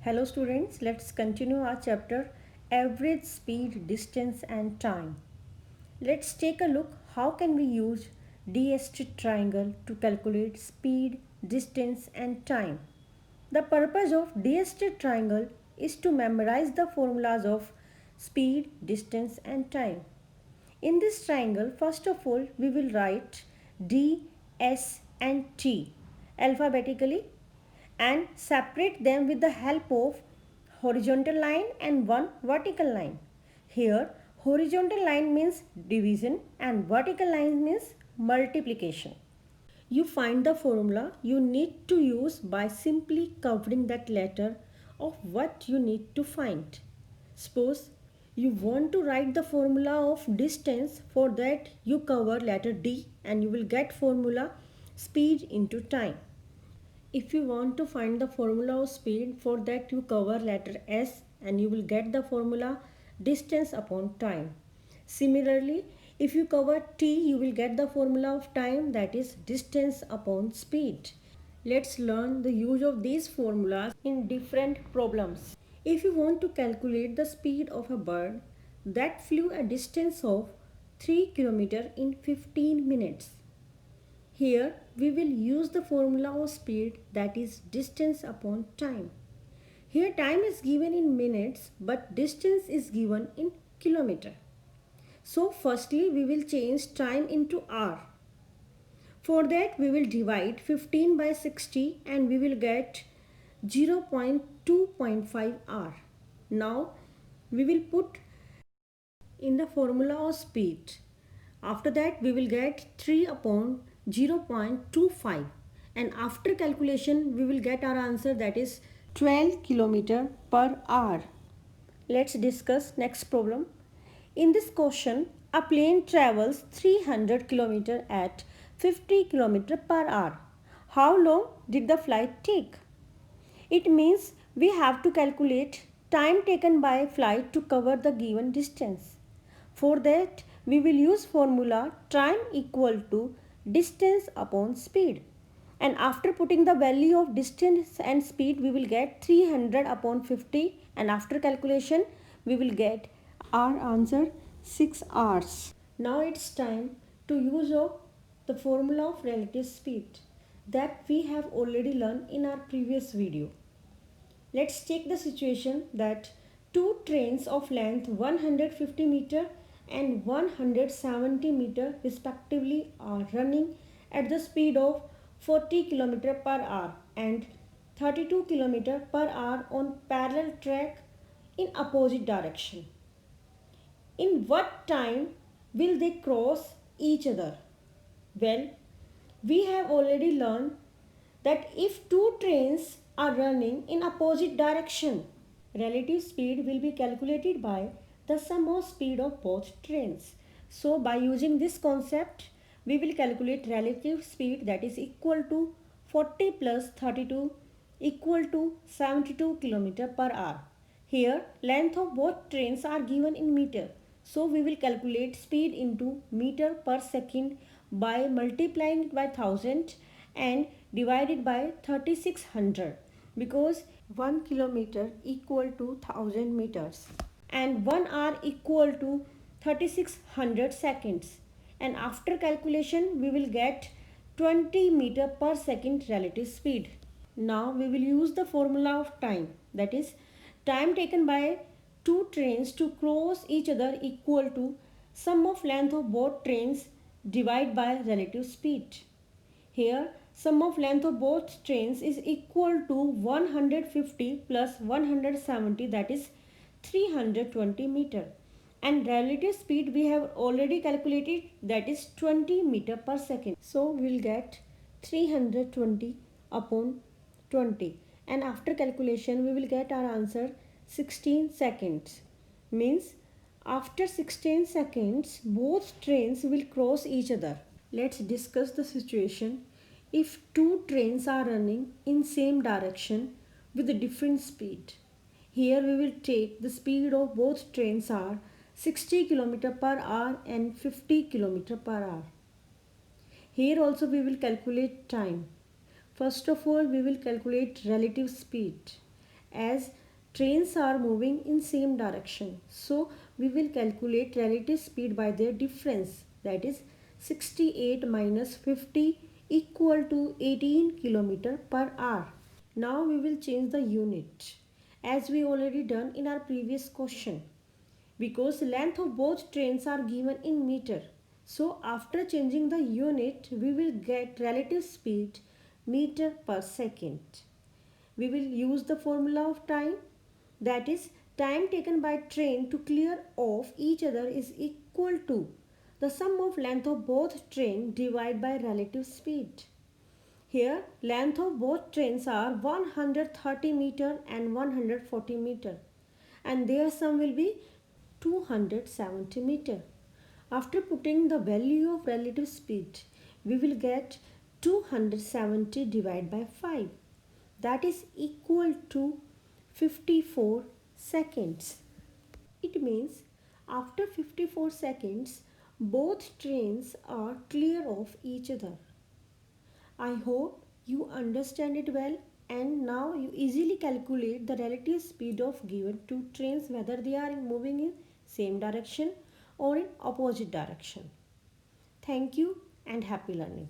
Hello students, let's continue our chapter average speed, distance and time. Let's take a look how can we use DST triangle to calculate speed, distance and time. The purpose of DST triangle is to memorize the formulas of speed, distance and time. In this triangle, first of all, we will write D, S and T alphabetically and separate them with the help of horizontal line and one vertical line. Here, horizontal line means division and vertical line means multiplication. You find the formula you need to use by simply covering that letter of what you need to find. Suppose you want to write the formula of distance, for that you cover letter D and you will get formula speed into time. If you want to find the formula of speed, for that you cover letter S and you will get the formula distance upon time. Similarly, if you cover T, you will get the formula of time, that is distance upon speed. Let's learn the use of these formulas in different problems. If you want to calculate the speed of a bird that flew a distance of 3 km in 15 minutes, here we will use the formula of speed, that is distance upon time. Here time is given in minutes but distance is given in kilometer. So firstly we will change time into hour. For that we will divide 15 by 60 and we will get 0.2.5 hour. Now we will put in the formula of speed. After that we will get 3 upon 0.25 and after calculation we will get our answer, that is 12 km per hour. Let's discuss next problem. In this question, a plane travels 300 km at 50 km per hour. How long did the flight take? It means we have to calculate time taken by flight to cover the given distance. For that, we will use formula time equal to distance upon speed. And after putting the value of distance and speed, we will get 300 upon 50 and after calculation, we will get our answer 6 hours. Now it's time to use the formula of relative speed that we have already learned in our previous video. Let's take the situation that two trains of length 150 meter and 170 meter respectively are running at the speed of 40 km per hour and 32 km per hour on parallel track in opposite direction. In what time will they cross each other? Well, we have already learned that if two trains are running in opposite direction, relative speed will be calculated by the sum of speed of both trains. So by using this concept, we will calculate relative speed, that is equal to 40 plus 32 equal to 72 km per hour. Here length of both trains are given in meter. So we will calculate speed into meter per second by multiplying it by 1000 and divided by 3600, because 1 kilometer equal to 1000 meters and 1 hour equal to 3600 seconds, and after calculation we will get 20 meter per second relative speed. Now we will use the formula of time, that is time taken by two trains to cross each other equal to sum of length of both trains divided by relative speed. Here sum of length of both trains is equal to 150 plus 170, that is 320 meter, and relative speed we have already calculated, that is 20 meter per second. So we will get 320 upon 20 and after calculation we will get our answer 16 seconds. Means after 16 seconds both trains will cross each other. Let's discuss the situation if two trains are running in same direction with a different speed. Here we will take the speed of both trains are 60 km per hour and 50 km per hour. Here also we will calculate time. First of all we will calculate relative speed. as trains are moving in same direction. So we will calculate relative speed by their difference, that is 68 minus 50 equal to 18 kilometer per hour. Now we will change the unit as we already done in our previous question, because length of both trains are given in meter. So after changing the unit, we will get relative speed meter per second. We will use the formula of time, that is time taken by train to clear off each other is equal to the sum of length of both train divided by relative speed. Here length of both trains are 130 meter and 140 meter, and their sum will be 270 meter. After putting the value of relative speed, we will get 270 divided by 5, that is equal to 54 seconds. It means after 54 seconds, both trains are clear of each other. I hope you understand it well, and now you easily calculate the relative speed of given two trains, whether they are moving in same direction or in opposite direction. Thank you and happy learning.